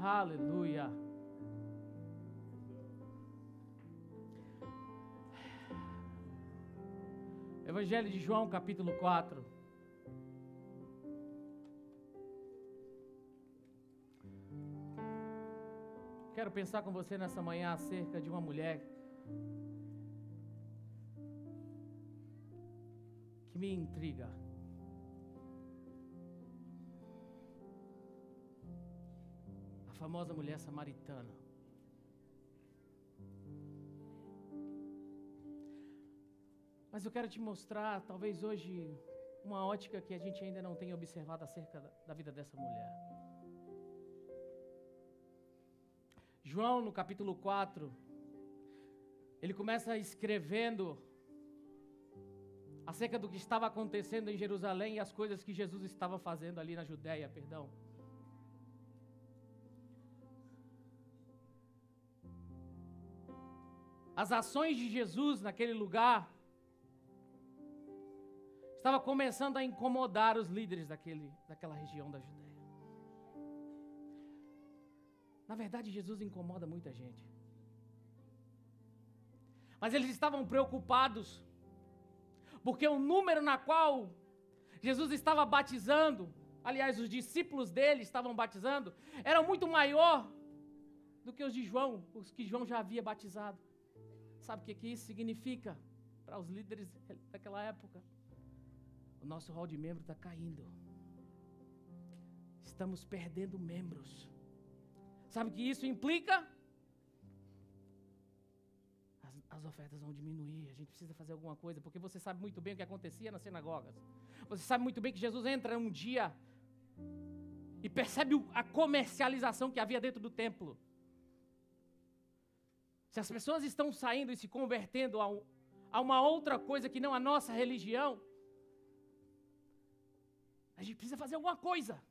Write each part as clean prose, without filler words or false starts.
Aleluia. Evangelho de João, capítulo 4. Quero pensar com você nessa manhã acerca de uma mulher que me intriga. A famosa mulher samaritana. Mas eu quero te mostrar, talvez hoje, uma ótica que a gente ainda não tenha observado acerca da vida dessa mulher. João, no capítulo 4, ele começa escrevendo acerca do que estava acontecendo em Jerusalém e as coisas que Jesus estava fazendo ali na Judéia, perdão. As ações de Jesus naquele lugar estava começando a incomodar os líderes daquela região da Judéia. Na verdade, Jesus incomoda muita gente. Mas eles estavam preocupados, porque o número na qual Jesus estava batizando, aliás, os discípulos dele estavam batizando, era muito maior do que os de João, os que João já havia batizado. Sabe o que isso significa para os líderes daquela época? O nosso hall de membros está caindo. Estamos perdendo membros. Sabe o que isso implica? As ofertas vão diminuir, a gente precisa fazer alguma coisa, porque você sabe muito bem o que acontecia nas sinagogas. Você sabe muito bem que Jesus entra um dia e percebe a comercialização que havia dentro do templo. Se as pessoas estão saindo e se convertendo a uma outra coisa que não a nossa religião, a gente precisa fazer alguma coisa.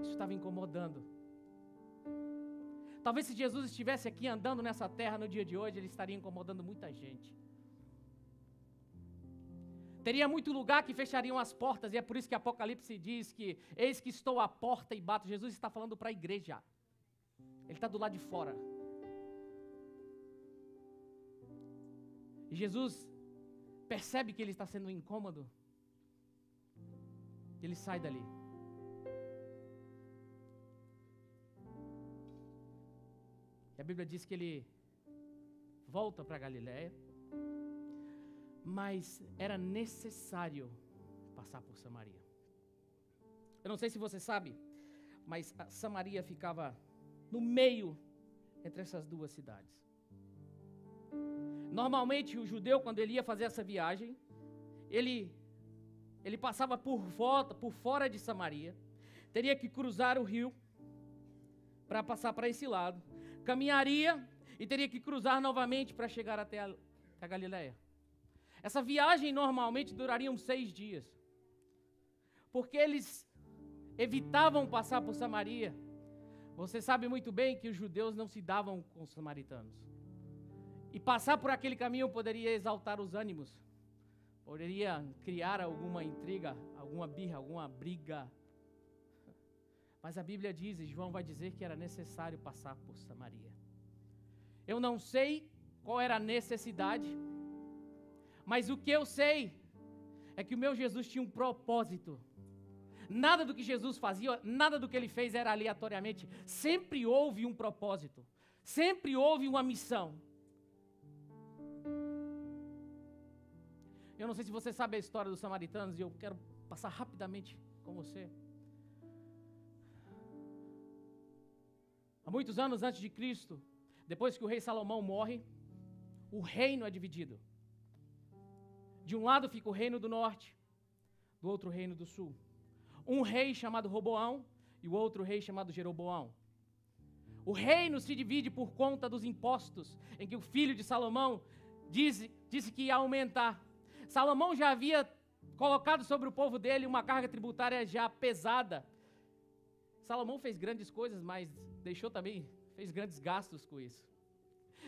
Isso estava incomodando. Talvez se Jesus estivesse aqui andando nessa terra no dia de hoje, ele estaria incomodando muita gente. Teria muito lugar que fechariam as portas, e é por isso que Apocalipse diz que eis que estou à porta e bato. Jesus está falando para a igreja. Ele está do lado de fora. E Jesus percebe que ele está sendo incômodo. Ele sai dali. E a Bíblia diz que ele volta para Galiléia, mas era necessário passar por Samaria. Eu não sei se você sabe, mas Samaria ficava no meio entre essas duas cidades. Normalmente o judeu, quando ele ia fazer essa viagem, ele passava por fora de Samaria, teria que cruzar o rio para passar para esse lado, caminharia e teria que cruzar novamente para chegar até a Galiléia. Essa viagem normalmente duraria uns 6 dias, porque eles evitavam passar por Samaria. Você sabe muito bem que os judeus não se davam com os samaritanos. E passar por aquele caminho poderia exaltar os ânimos, poderia criar alguma intriga, alguma birra, alguma briga. Mas a Bíblia diz, e João vai dizer que era necessário passar por Samaria. Eu não sei qual era a necessidade, mas o que eu sei é que o meu Jesus tinha um propósito. Nada do que Jesus fazia, nada do que ele fez era aleatoriamente. Sempre houve um propósito, sempre houve uma missão. Eu não sei se você sabe a história dos samaritanos, e eu quero passar rapidamente com você. Há muitos anos antes de Cristo, depois que o rei Salomão morre, o reino é dividido. De um lado fica o reino do norte, do outro o reino do sul. Um rei chamado Roboão e o outro rei chamado Jeroboão. O reino se divide por conta dos impostos, em que o filho de Salomão disse que ia aumentar. Salomão já havia colocado sobre o povo dele uma carga tributária já pesada. Salomão fez grandes coisas, mas fez grandes gastos com isso.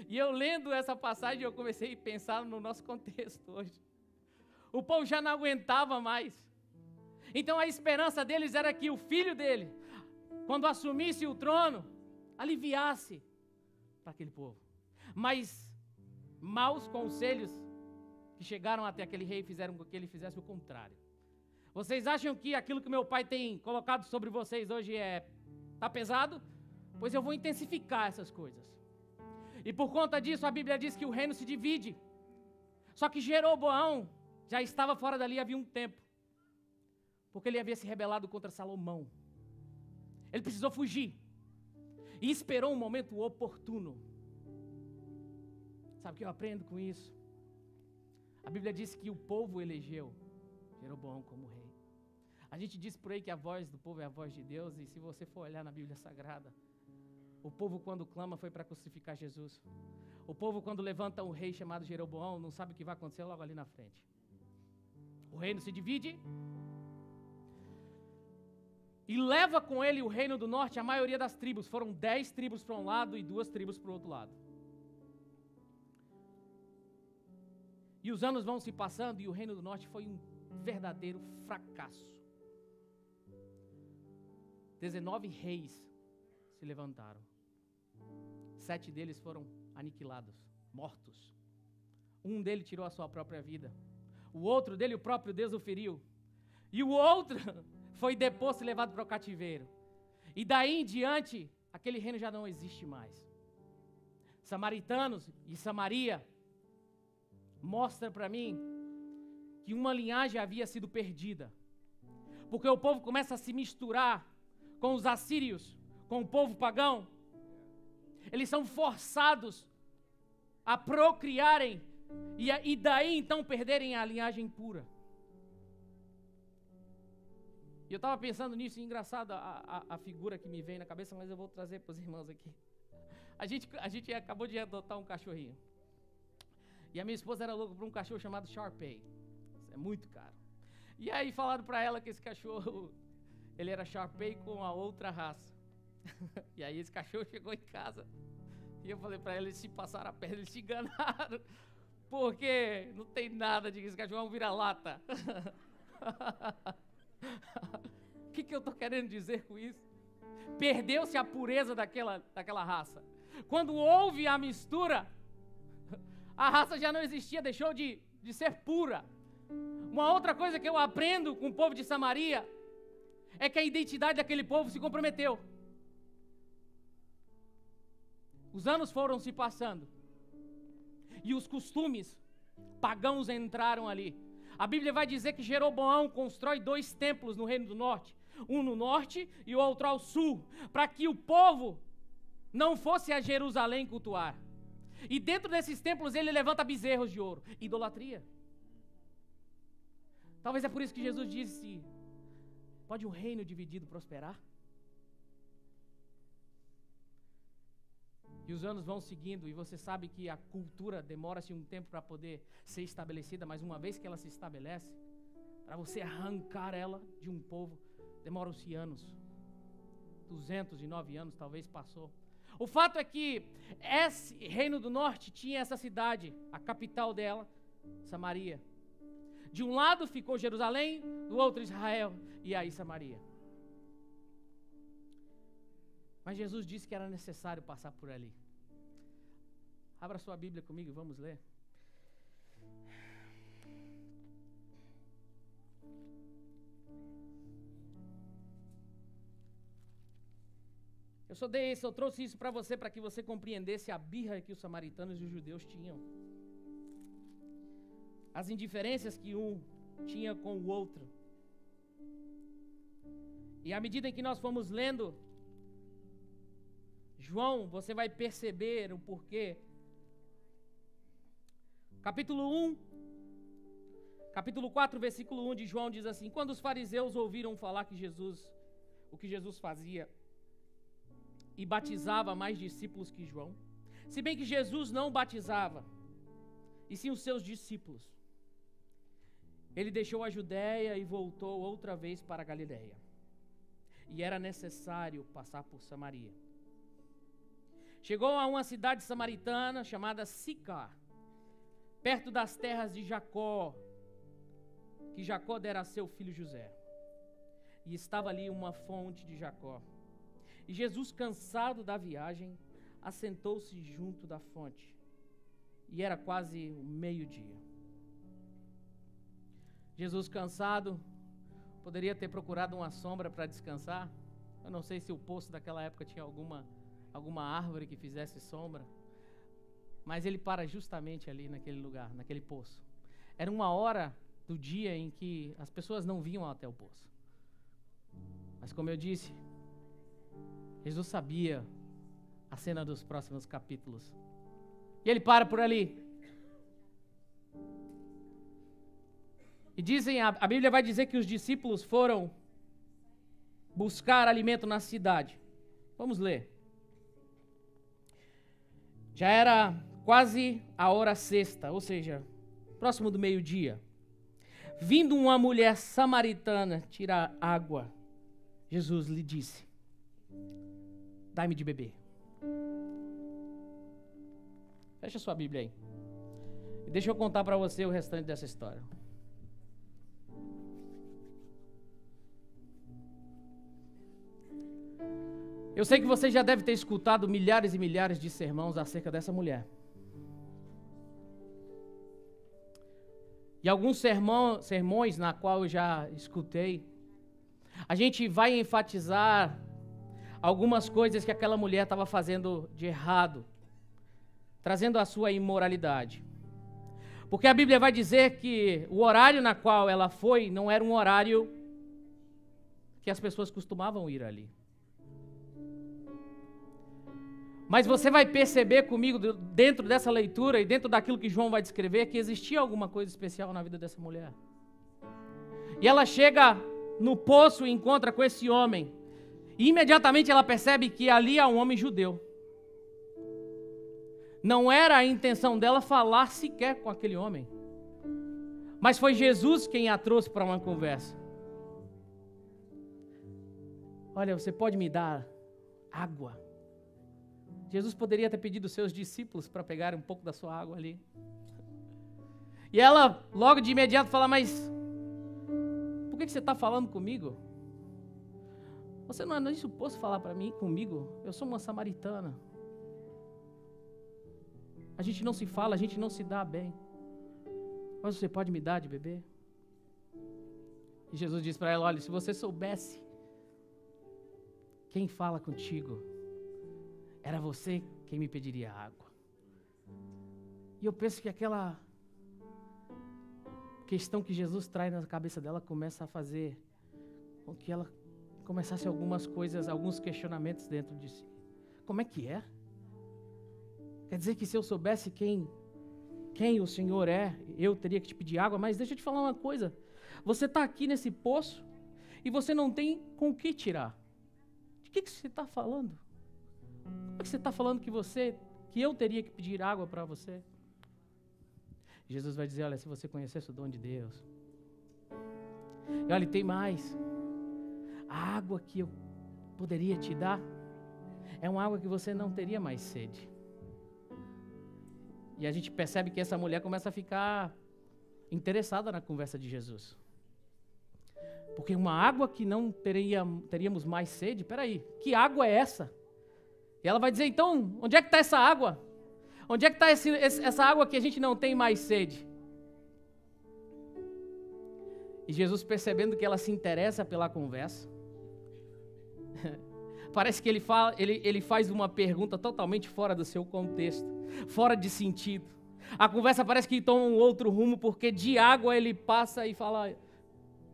E eu lendo essa passagem, eu comecei a pensar no nosso contexto hoje. O povo já não aguentava mais. Então a esperança deles era que o filho dele, quando assumisse o trono, aliviasse para aquele povo. Mas maus conselhos que chegaram até aquele rei fizeram com que ele fizesse o contrário. Vocês acham que aquilo que meu pai tem colocado sobre vocês hoje está pesado? Pois eu vou intensificar essas coisas. E por conta disso, a Bíblia diz que o reino se divide. Só que Jeroboão já estava fora dali havia um tempo, porque ele havia se rebelado contra Salomão. Ele precisou fugir e esperou um momento oportuno. Sabe o que eu aprendo com isso? A Bíblia diz que o povo elegeu Jeroboão como rei. A gente diz por aí que a voz do povo é a voz de Deus, e se você for olhar na Bíblia Sagrada, o povo quando clama foi para crucificar Jesus. O povo quando levanta um rei chamado Jeroboão, não sabe o que vai acontecer logo ali na frente. O reino se divide e leva com ele o reino do norte, a maioria das tribos. Foram 10 tribos para um lado e 2 tribos para o outro lado. E os anos vão se passando e o reino do norte foi um verdadeiro fracasso. 19 reis se levantaram. 7 deles foram aniquilados, mortos. Um deles tirou a sua própria vida. O outro dele, o próprio Deus o feriu. E o outro foi deposto e levado para o cativeiro. E daí em diante, aquele reino já não existe mais. Samaritanos e Samaria mostra para mim que uma linhagem havia sido perdida. Porque o povo começa a se misturar com os assírios, com o povo pagão. Eles são forçados a procriarem e daí então perderem a linhagem pura. E eu estava pensando nisso, e engraçado a figura que me vem na cabeça, mas eu vou trazer para os irmãos aqui. A gente acabou de adotar um cachorrinho. E a minha esposa era louca por um cachorro chamado Shar-Pei. É muito caro. E aí falaram para ela que esse cachorro, ele era Shar-Pei com a outra raça. E aí esse cachorro chegou em casa. E eu falei para ela, eles se passaram a perna, eles se enganaram. Porque não tem nada de que esse cachorro é um vira-lata. O que eu estou querendo dizer com isso? Perdeu-se a pureza daquela raça. Quando houve a mistura, a raça já não existia, deixou de ser pura. Uma outra coisa que eu aprendo com o povo de Samaria é que a identidade daquele povo se comprometeu. Os anos foram se passando e os costumes pagãos entraram ali. A Bíblia vai dizer que Jeroboão constrói 2 templos no Reino do Norte, um no norte e o outro ao sul, para que o povo não fosse a Jerusalém cultuar. E dentro desses templos ele levanta bezerros de ouro, idolatria. Talvez é por isso que Jesus disse: pode um reino dividido prosperar? E os anos vão seguindo, e você sabe que a cultura demora-se um tempo para poder ser estabelecida, mas uma vez que ela se estabelece, para você arrancar ela de um povo, demoram-se anos. 209 anos talvez passou. O fato é que esse Reino do Norte tinha essa cidade, a capital dela, Samaria. De um lado ficou Jerusalém, do outro Israel, e aí Samaria. Mas Jesus disse que era necessário passar por ali. Abra sua Bíblia comigo, vamos ler. Eu trouxe isso para você, para que você compreendesse a birra que os samaritanos e os judeus tinham. As indiferenças que um tinha com o outro. E à medida em que nós fomos lendo João, você vai perceber o porquê. Capítulo 4, versículo 1 de João diz assim: quando os fariseus ouviram falar o que Jesus fazia e batizava mais discípulos que João, se bem que Jesus não batizava, e sim os seus discípulos, ele deixou a Judéia e voltou outra vez para a Galileia. E era necessário passar por Samaria. Chegou a uma cidade samaritana chamada Sicar, perto das terras de Jacó, que Jacó dera a seu filho José. E estava ali uma fonte de Jacó. E Jesus, cansado da viagem, assentou-se junto da fonte. E era quase o meio-dia. Jesus, cansado, poderia ter procurado uma sombra para descansar. Eu não sei se o poço daquela época tinha alguma árvore que fizesse sombra. Mas ele para justamente ali naquele lugar, naquele poço. Era uma hora do dia em que as pessoas não vinham até o poço. Mas como eu disse, Jesus sabia a cena dos próximos capítulos. E ele para por ali. E dizem, a Bíblia vai dizer que os discípulos foram buscar alimento na cidade. Vamos ler. Já era quase a hora sexta, ou seja, próximo do meio-dia. Vindo uma mulher samaritana tirar água, Jesus lhe disse: dai-me de beber. Fecha sua Bíblia aí. E deixa eu contar para você o restante dessa história. Eu sei que você já deve ter escutado milhares e milhares de sermões acerca dessa mulher. E alguns sermões na qual eu já escutei, a gente vai enfatizar algumas coisas que aquela mulher estava fazendo de errado, trazendo a sua imoralidade. Porque a Bíblia vai dizer que o horário na qual ela foi não era um horário que as pessoas costumavam ir ali. Mas você vai perceber comigo, dentro dessa leitura e dentro daquilo que João vai descrever, que existia alguma coisa especial na vida dessa mulher. E ela chega no poço e encontra com esse homem. E imediatamente ela percebe que ali há um homem judeu. Não era a intenção dela falar sequer com aquele homem. Mas foi Jesus quem a trouxe para uma conversa. Olha, você pode me dar água? Jesus poderia ter pedido aos seus discípulos para pegarem um pouco da sua água ali. E ela, logo de imediato, fala: mas por que você está falando comigo? Você não é suposto falar comigo? Eu sou uma samaritana. A gente não se fala, a gente não se dá bem. Mas você pode me dar de beber? E Jesus diz para ela: olha, se você soubesse quem fala contigo, era você quem me pediria água. E eu penso que aquela questão que Jesus traz na cabeça dela começa a fazer com que ela começasse algumas coisas, alguns questionamentos dentro de si. Como é que é? Quer dizer que se eu soubesse quem o Senhor é, eu teria que te pedir água? Mas deixa eu te falar uma coisa. Você está aqui nesse poço e você não tem com o que tirar. De que você está falando? Como é que você está falando que eu teria que pedir água para você? Jesus vai dizer: olha, se você conhecesse o dom de Deus. E olha, tem mais. A água que eu poderia te dar é uma água que você não teria mais sede. E a gente percebe que essa mulher começa a ficar interessada na conversa de Jesus. Porque uma água que não teríamos mais sede, peraí, que água é essa? E ela vai dizer: então, onde é que está essa água? Onde é que está essa água que a gente não tem mais sede? E Jesus, percebendo que ela se interessa pela conversa, parece que ele faz uma pergunta totalmente fora do seu contexto, fora de sentido. A conversa parece que toma um outro rumo, porque de água ele passa e fala: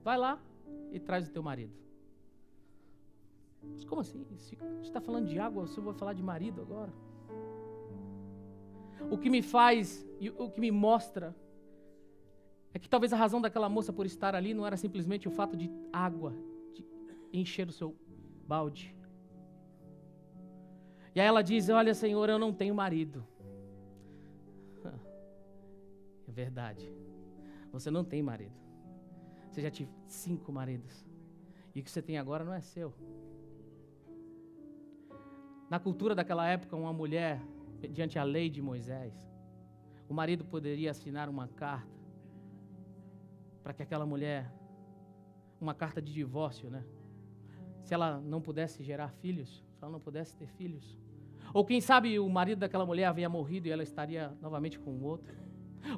vai lá e traz o teu marido. Mas como assim? Se você está falando de água, você vai falar de marido agora? O que me faz e o que me mostra é que talvez a razão daquela moça por estar ali não era simplesmente o fato de água, de encher o seu balde. E aí ela diz: olha, Senhor, eu não tenho marido. É verdade. Você não tem marido. Você já teve 5 maridos. E o que você tem agora não é seu. Na cultura daquela época, uma mulher, diante a lei de Moisés, o marido poderia assinar uma carta para que aquela mulher, uma carta de divórcio, né? Se ela não pudesse gerar filhos, se ela não pudesse ter filhos. Ou quem sabe o marido daquela mulher havia morrido e ela estaria novamente com o outro.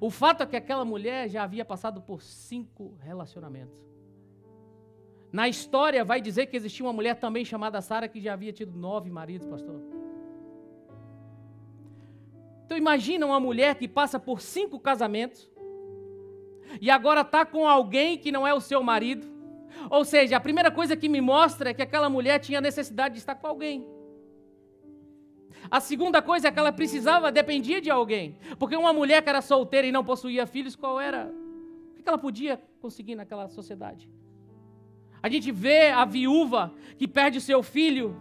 O fato é que aquela mulher já havia passado por 5 relacionamentos. Na história vai dizer que existia uma mulher também chamada Sara que já havia tido 9 maridos, pastor. Então imagina uma mulher que passa por 5 casamentos e agora está com alguém que não é o seu marido. Ou seja, a primeira coisa que me mostra é que aquela mulher tinha necessidade de estar com alguém. A segunda coisa é que ela dependia de alguém. Porque uma mulher que era solteira e não possuía filhos, qual era? O que ela podia conseguir naquela sociedade? A gente vê a viúva que perde o seu filho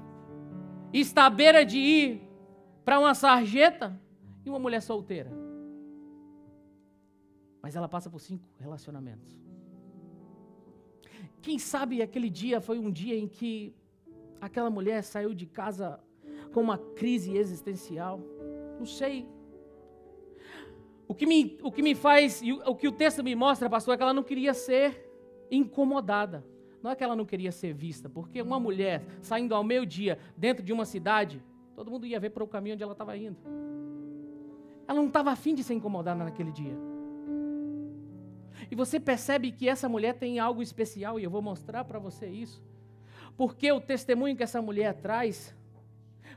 e está à beira de ir para uma sarjeta e uma mulher solteira. Mas ela passa por 5 relacionamentos. Quem sabe aquele dia foi um dia em que aquela mulher saiu de casa com uma crise existencial. Não sei. O que me faz, o que o texto me mostra, pastor, é que ela não queria ser incomodada. Não é que ela não queria ser vista, porque uma mulher saindo ao meio-dia dentro de uma cidade, todo mundo ia ver para o caminho onde ela estava indo. Ela não estava afim de ser incomodada naquele dia. E você percebe que essa mulher tem algo especial, e eu vou mostrar para você isso. Porque o testemunho que essa mulher traz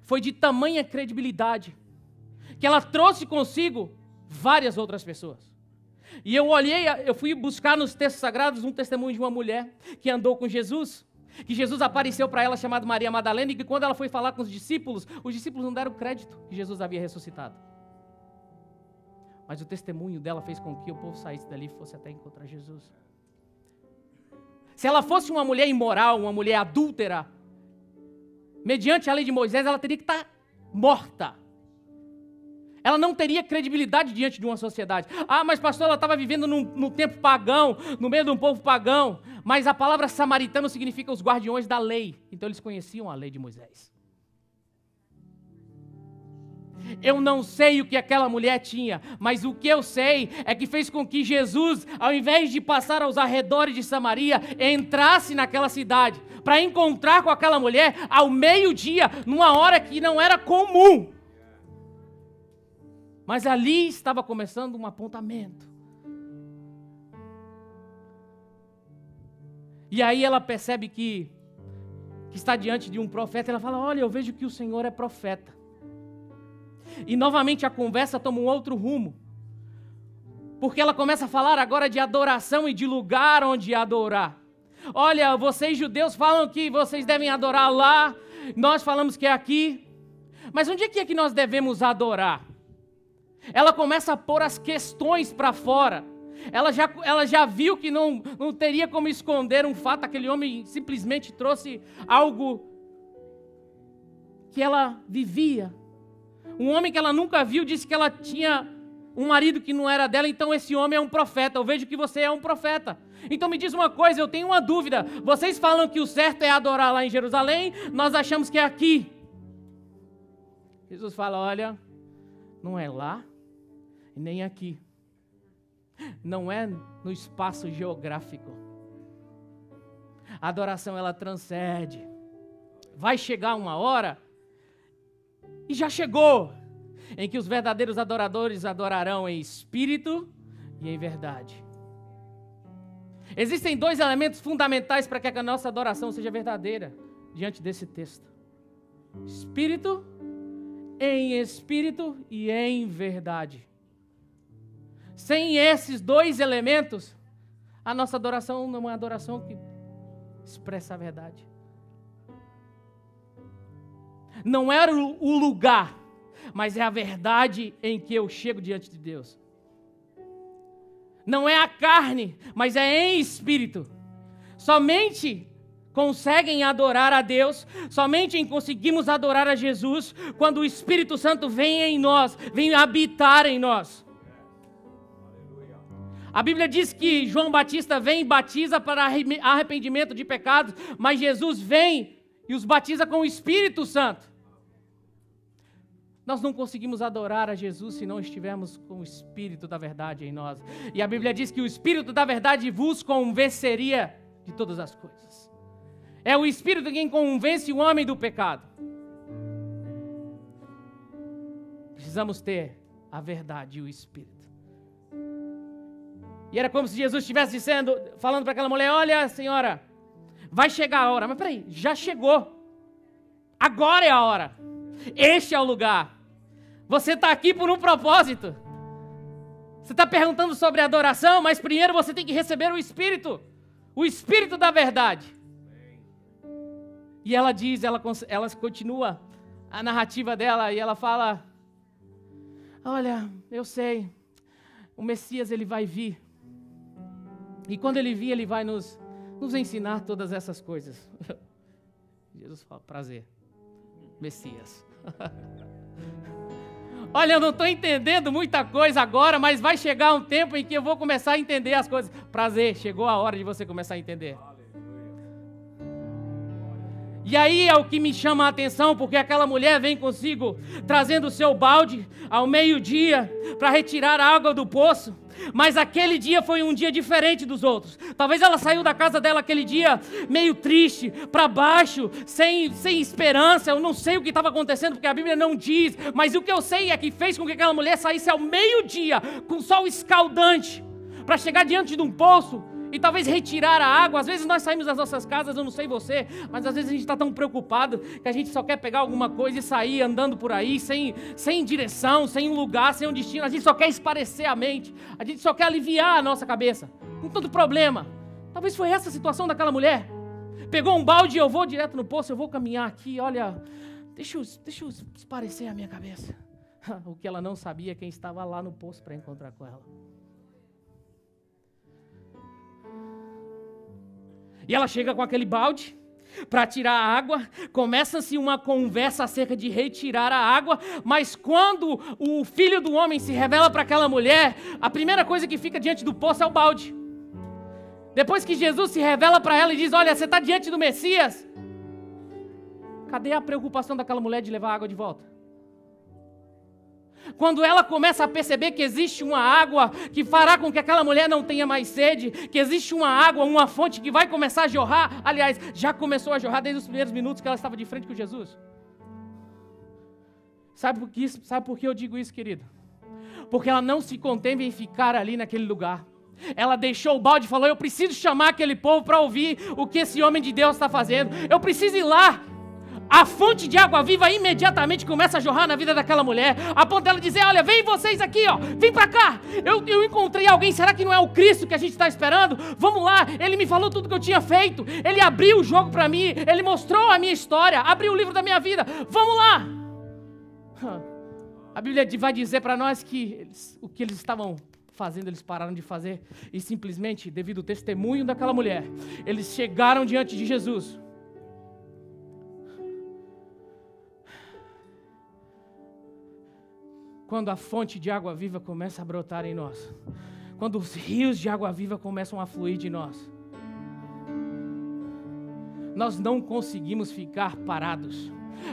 foi de tamanha credibilidade, que ela trouxe consigo várias outras pessoas. E eu fui buscar nos textos sagrados um testemunho de uma mulher que andou com Jesus, que Jesus apareceu para ela chamada Maria Madalena, e que quando ela foi falar com os discípulos não deram crédito que Jesus havia ressuscitado. Mas o testemunho dela fez com que o povo saísse dali e fosse até encontrar Jesus. Se ela fosse uma mulher imoral, uma mulher adúltera, mediante a lei de Moisés, ela teria que estar morta. Ela não teria credibilidade diante de uma sociedade. Ah, mas pastor, ela estava vivendo num tempo pagão, no meio de um povo pagão. Mas a palavra samaritano significa os guardiões da lei. Então eles conheciam a lei de Moisés. Eu não sei o que aquela mulher tinha, mas o que eu sei é que fez com que Jesus, ao invés de passar aos arredores de Samaria, entrasse naquela cidade para encontrar com aquela mulher ao meio-dia, numa hora que não era comum. Mas ali estava começando um apontamento. E aí ela percebe que está diante de um profeta. Ela fala: olha, eu vejo que o Senhor é profeta. E novamente a conversa toma um outro rumo. Porque ela começa a falar agora de adoração e de lugar onde adorar. Olha, vocês judeus falam que vocês devem adorar lá. Nós falamos que é aqui. Mas onde é que nós devemos adorar? Ela começa a pôr as questões para fora. Ela já viu que não teria como esconder um fato. Aquele homem simplesmente trouxe algo que ela vivia. Um homem que ela nunca viu disse que ela tinha um marido que não era dela, então esse homem é um profeta. Eu vejo que você é um profeta. Então me diz uma coisa, eu tenho uma dúvida. Vocês falam que o certo é adorar lá em Jerusalém, nós achamos que é aqui. Jesus fala: olha, não é lá e nem aqui. Não é no espaço geográfico. A adoração, ela transcende. Vai chegar uma hora, e já chegou, em que os verdadeiros adoradores adorarão em espírito e em verdade. Existem 2 elementos fundamentais para que a nossa adoração seja verdadeira diante desse texto: espírito e em verdade. Sem esses 2 elementos, a nossa adoração não é uma adoração que expressa a verdade. Não era o lugar, mas é a verdade em que eu chego diante de Deus. Não é a carne, mas é em espírito. Somente conseguem adorar a Deus, somente conseguimos adorar a Jesus quando o Espírito Santo vem em nós, vem habitar em nós. A Bíblia diz que João Batista vem e batiza para arrependimento de pecados, mas Jesus vem e os batiza com o Espírito Santo. Nós não conseguimos adorar a Jesus se não estivermos com o Espírito da verdade em nós. E a Bíblia diz que o Espírito da verdade vos convenceria de todas as coisas. É o Espírito quem convence o homem do pecado. precisamos ter a verdade e o Espírito. E era como se Jesus estivesse falando para aquela mulher: olha, senhora, vai chegar a hora. Mas peraí, já chegou. Agora é a hora. Este é o lugar. Você está aqui por um propósito. Você está perguntando sobre adoração, mas primeiro você tem que receber o Espírito da verdade. E ela diz, ela continua a narrativa dela e ela fala: olha, eu sei, o Messias ele vai vir. E quando ele vir, ele vai nos ensinar todas essas coisas. Jesus fala: prazer, Messias. Olha, eu não estou entendendo muita coisa agora, mas vai chegar um tempo em que eu vou começar a entender as coisas. Prazer, chegou a hora de você começar a entender. E aí é o que me chama a atenção, porque aquela mulher vem consigo, trazendo o seu balde ao meio-dia, para retirar a água do poço. Mas aquele dia foi um dia diferente dos outros. Talvez ela saiu da casa dela aquele dia meio triste, para baixo, sem esperança. Eu não sei o que estava acontecendo, porque a Bíblia não diz. Mas o que eu sei é que fez com que aquela mulher saísse ao meio-dia, com sol escaldante, para chegar diante de um poço e talvez retirar a água. Às vezes nós saímos das nossas casas, eu não sei você, mas às vezes a gente está tão preocupado que a gente só quer pegar alguma coisa e sair andando por aí, sem direção, sem um lugar, sem um destino. A gente só quer esparecer a mente, a gente só quer aliviar a nossa cabeça, com tanto problema. Talvez foi essa a situação daquela mulher. Pegou um balde e eu vou direto no poço, eu vou caminhar aqui, olha, deixa eu esparecer a minha cabeça. O que ela não sabia é quem estava lá no poço para encontrar com ela. E ela chega com aquele balde para tirar a água, começa-se uma conversa acerca de retirar a água, mas quando o Filho do Homem se revela para aquela mulher, a primeira coisa que fica diante do poço é o balde. Depois que Jesus se revela para ela e diz: olha, você está diante do Messias, cadê a preocupação daquela mulher de levar a água de volta? Quando ela começa a perceber que existe uma água que fará com que aquela mulher não tenha mais sede, que existe uma água, uma fonte que vai começar a jorrar, aliás, já começou a jorrar desde os primeiros minutos que ela estava de frente com Jesus. Sabe por que eu digo isso, querido? Porque ela não se conteve em ficar ali naquele lugar. Ela deixou o balde e falou: eu preciso chamar aquele povo para ouvir o que esse homem de Deus está fazendo. Eu preciso ir lá. A fonte de água viva imediatamente começa a jorrar na vida daquela mulher, a ponto dela dizer: olha, vem vocês aqui, ó, vem pra cá, eu encontrei alguém, será que não é o Cristo que a gente está esperando? Vamos lá, ele me falou tudo que eu tinha feito, ele abriu o jogo para mim, ele mostrou a minha história, abriu o livro da minha vida, vamos lá. A Bíblia vai dizer para nós que o que eles estavam fazendo, eles pararam de fazer, e simplesmente, devido ao testemunho daquela mulher, eles chegaram diante de Jesus. Quando a fonte de água viva começa a brotar em nós, quando os rios de água viva começam a fluir de nós, nós não conseguimos ficar parados.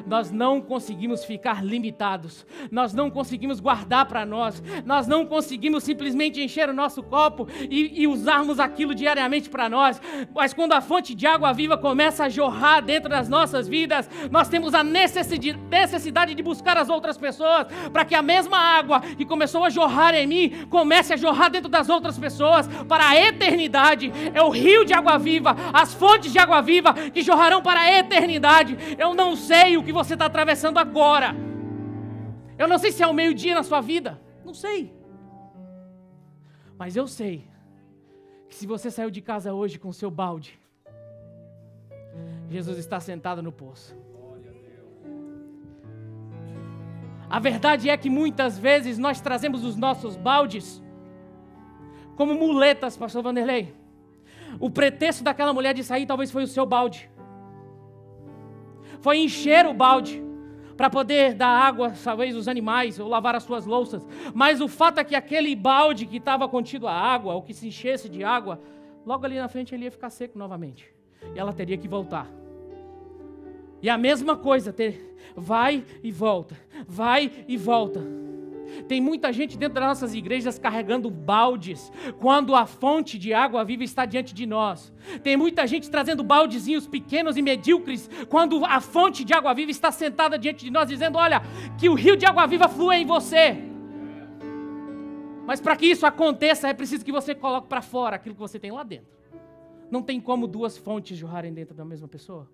Nós não conseguimos ficar limitados, nós não conseguimos guardar para nós não conseguimos simplesmente encher o nosso copo e usarmos aquilo diariamente para nós, mas quando a fonte de água viva começa a jorrar dentro das nossas vidas, nós temos a necessidade de buscar as outras pessoas, para que a mesma água que começou a jorrar em mim, comece a jorrar dentro das outras pessoas, para a eternidade. É o rio de água viva, as fontes de água viva que jorrarão para a eternidade. Eu não sei o que você está atravessando agora. Eu não sei se é o meio-dia na sua vida. Não sei. Mas eu sei que se você saiu de casa hoje com o seu balde, Jesus está sentado no poço. A verdade é que muitas vezes nós trazemos os nossos baldes como muletas, pastor Vanderlei. O pretexto daquela mulher de sair talvez foi o seu balde. Foi encher o balde para poder dar água, talvez, aos animais, ou lavar as suas louças. Mas o fato é que aquele balde que estava contido a água, ou que se enchesse de água, logo ali na frente ele ia ficar seco novamente. E ela teria que voltar. E a mesma coisa, vai e volta, vai e volta. Tem muita gente dentro das nossas igrejas carregando baldes, quando a fonte de água viva está diante de nós. Tem muita gente trazendo baldezinhos pequenos e medíocres, quando a fonte de água viva está sentada diante de nós, dizendo: olha, que o rio de água viva flua em você. Mas para que isso aconteça, é preciso que você coloque para fora aquilo que você tem lá dentro. Não tem como duas fontes jorrarem dentro da mesma pessoa.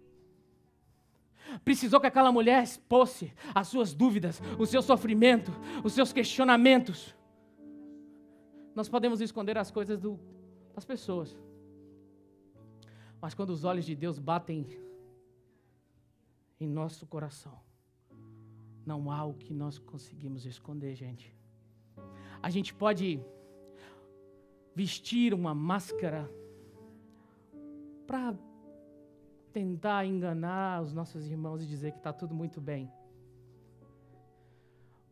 Precisou que aquela mulher expôsse as suas dúvidas, o seu sofrimento, os seus questionamentos. Nós podemos esconder as coisas das pessoas, mas quando os olhos de Deus batem em nosso coração, não há o que nós conseguimos esconder, gente. A gente pode vestir uma máscara para tentar enganar os nossos irmãos e dizer que está tudo muito bem.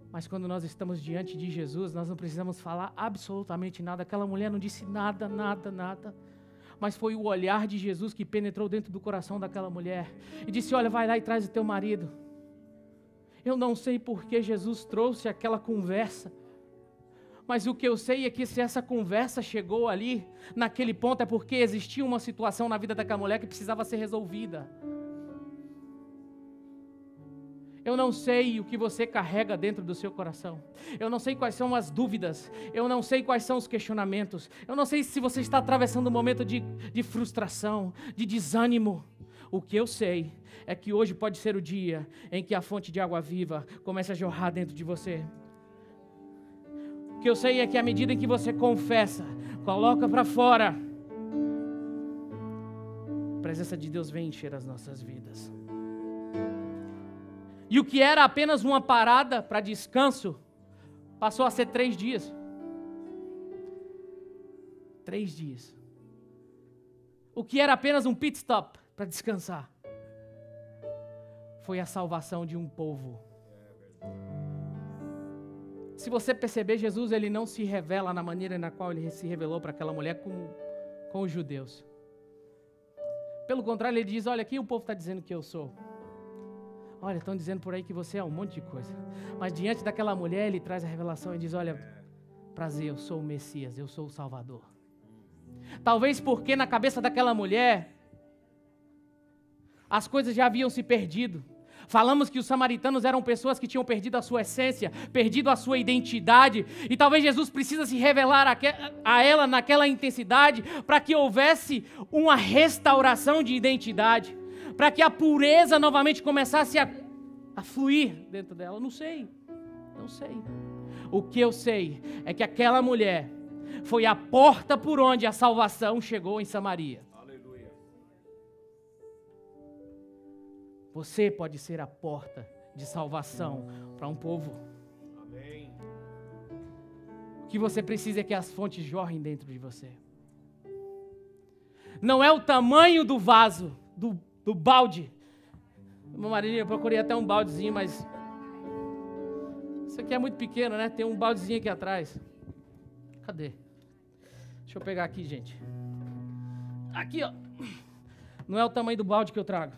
Mas quando nós estamos diante de Jesus, nós não precisamos falar absolutamente nada. Aquela mulher não disse nada. Mas foi o olhar de Jesus que penetrou dentro do coração daquela mulher. E disse: olha, vai lá e traz o teu marido. Eu não sei por que Jesus trouxe aquela conversa. Mas o que eu sei é que se essa conversa chegou ali, naquele ponto, é porque existia uma situação na vida daquela mulher que precisava ser resolvida. Eu não sei o que você carrega dentro do seu coração. Eu não sei quais são as dúvidas. Eu não sei quais são os questionamentos. Eu não sei se você está atravessando um momento de frustração, de desânimo. O que eu sei é que hoje pode ser o dia em que a fonte de água viva começa a jorrar dentro de você. O que eu sei é que à medida em que você confessa, coloca para fora, a presença de Deus vem encher as nossas vidas. E o que era apenas uma parada para descanso, passou a ser 3 dias. 3 dias. O que era apenas um pit stop para descansar, foi a salvação de um povo. Se você perceber, Jesus ele não se revela na maneira na qual ele se revelou para aquela mulher com os judeus. Pelo contrário, ele diz: olha, quem o povo está dizendo que eu sou? Olha, estão dizendo por aí que você é um monte de coisa. Mas diante daquela mulher, ele traz a revelação e diz: olha, prazer, eu sou o Messias, eu sou o Salvador. Talvez porque na cabeça daquela mulher, as coisas já haviam se perdido. Falamos que os samaritanos eram pessoas que tinham perdido a sua essência, perdido a sua identidade. E talvez Jesus precisa se revelar a ela naquela intensidade para que houvesse uma restauração de identidade. Para que a pureza novamente começasse a fluir dentro dela. Não sei. O que eu sei é que aquela mulher foi a porta por onde a salvação chegou em Samaria. Você pode ser a porta de salvação para um povo. Amém. O que você precisa é que as fontes jorrem dentro de você. Não é o tamanho do vaso, do balde. Meu marido, eu procurei até um baldezinho, mas isso aqui é muito pequeno, né? Tem um baldezinho aqui atrás. Cadê? Deixa eu pegar aqui, gente. Aqui, ó. Não é o tamanho do balde que eu trago.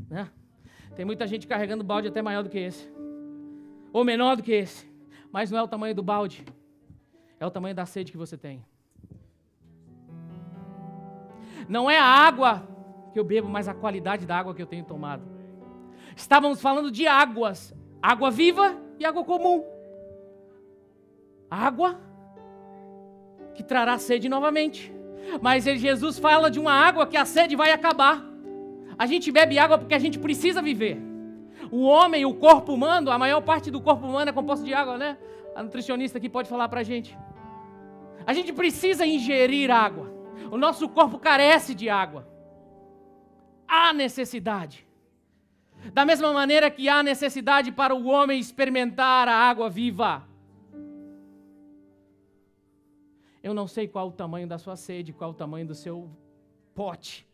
Né? Tem muita gente carregando balde até maior do que esse, ou menor do que esse, mas não é o tamanho do balde, é o tamanho da sede que você tem. Não é a água que eu bebo, mas a qualidade da água que eu tenho tomado. Estávamos falando de águas, água viva e água comum. Água que trará sede novamente, mas Jesus fala de uma água que a sede vai acabar. A gente bebe água porque a gente precisa viver. O homem, o corpo humano, a maior parte do corpo humano é composto de água, né? A nutricionista aqui pode falar pra gente. A gente precisa ingerir água. O nosso corpo carece de água. Há necessidade. Da mesma maneira que há necessidade para o homem experimentar a água viva. Eu não sei qual o tamanho da sua sede, qual o tamanho do seu pote.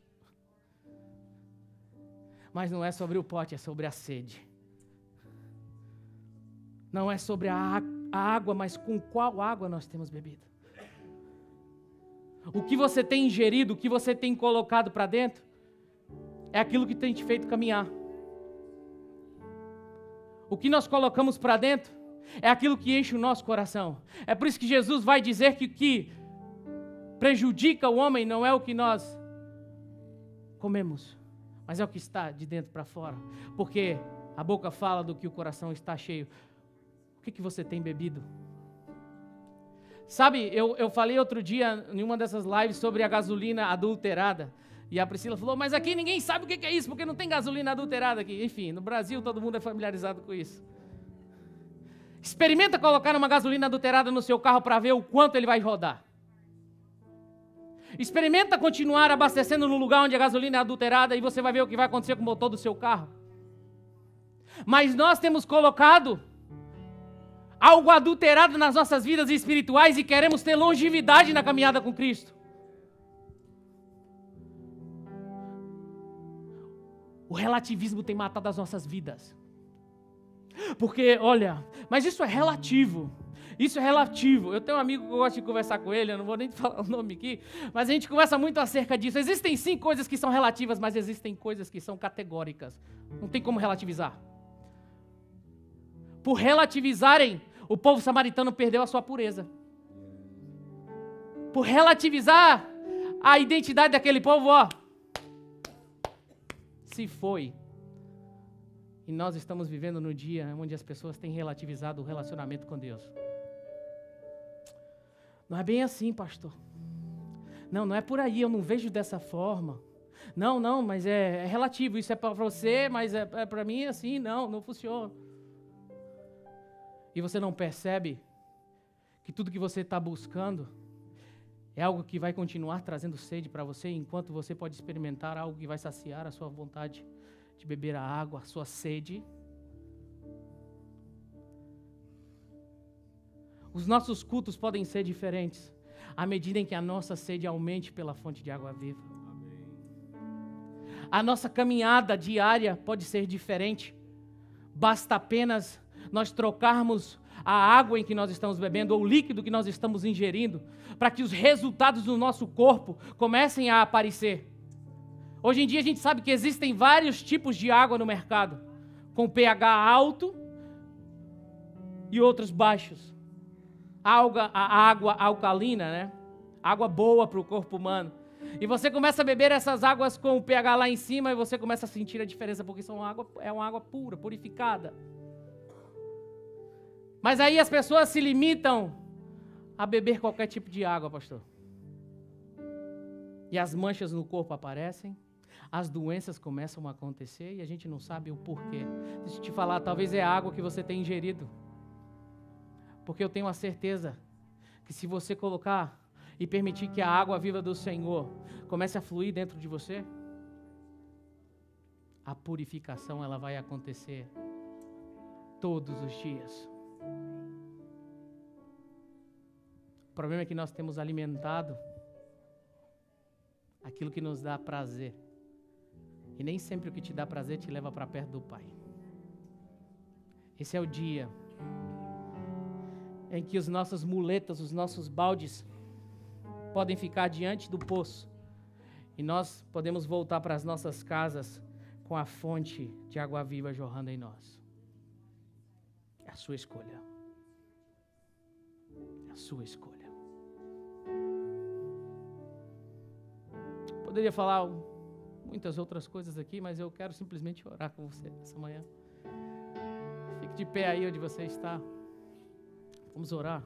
Mas não é sobre o pote, é sobre a sede. Não é sobre a água, mas com qual água nós temos bebido. O que você tem ingerido, o que você tem colocado para dentro, é aquilo que tem te feito caminhar. O que nós colocamos para dentro É aquilo que enche o nosso coração. É por isso que Jesus vai dizer que o que prejudica o homem não é o que nós comemos, mas é o que está de dentro para fora. Porque a boca fala do que o coração está cheio. O que você tem bebido? Sabe, eu falei outro dia em uma dessas lives sobre a gasolina adulterada. E a Priscila falou, mas aqui ninguém sabe o que é isso, porque não tem gasolina adulterada aqui. Enfim, no Brasil todo mundo é familiarizado com isso. Experimenta colocar uma gasolina adulterada no seu carro para ver o quanto ele vai rodar. Experimenta continuar abastecendo no lugar onde a gasolina é adulterada e você vai ver o que vai acontecer com o motor do seu carro. Mas nós temos colocado algo adulterado nas nossas vidas espirituais e queremos ter longevidade na caminhada com Cristo. O relativismo tem matado as nossas vidas. Porque, olha, mas isso é relativo. Isso é relativo. Eu tenho um amigo que eu gosto de conversar com ele, eu não vou nem falar o nome aqui, mas a gente conversa muito acerca disso. Existem sim coisas que são relativas, mas existem coisas que são categóricas. Não tem como relativizar. Por relativizarem, o povo samaritano perdeu a sua pureza. Por relativizar a identidade daquele povo, se foi. E nós estamos vivendo no dia onde as pessoas têm relativizado o relacionamento com Deus. Não é bem assim, pastor. Não é por aí, eu não vejo dessa forma. Não, mas é relativo, isso é para você, mas é para mim assim, não funciona. E você não percebe que tudo que você está buscando é algo que vai continuar trazendo sede para você, enquanto você pode experimentar algo que vai saciar a sua vontade de beber a água, a sua sede. Os nossos cultos podem ser diferentes à medida em que a nossa sede aumente pela fonte de água viva. A nossa caminhada diária pode ser diferente. Basta apenas nós trocarmos a água em que nós estamos bebendo ou o líquido que nós estamos ingerindo para que os resultados do nosso corpo comecem a aparecer. Hoje em dia a gente sabe que existem vários tipos de água no mercado, com pH alto e outros baixos. A água alcalina, né? Água boa para o corpo humano. E você começa a beber essas águas com o pH lá em cima e você começa a sentir a diferença, porque é uma água pura, purificada. Mas aí as pessoas se limitam a beber qualquer tipo de água, pastor. E as manchas no corpo aparecem, as doenças começam a acontecer e a gente não sabe o porquê. Deixa eu te falar, talvez é a água que você tem ingerido. Porque eu tenho a certeza que se você colocar e permitir que a água viva do Senhor comece a fluir dentro de você, a purificação ela vai acontecer todos os dias. O problema é que nós temos alimentado aquilo que nos dá prazer. E nem sempre o que te dá prazer te leva para perto do Pai. Esse é o dia em que as nossas muletas, os nossos baldes podem ficar diante do poço e nós podemos voltar para as nossas casas com a fonte de água viva jorrando em nós. É a sua escolha. É a sua escolha. Poderia falar muitas outras coisas aqui, mas eu quero simplesmente orar com você essa manhã. Fique de pé aí onde você está. Vamos orar.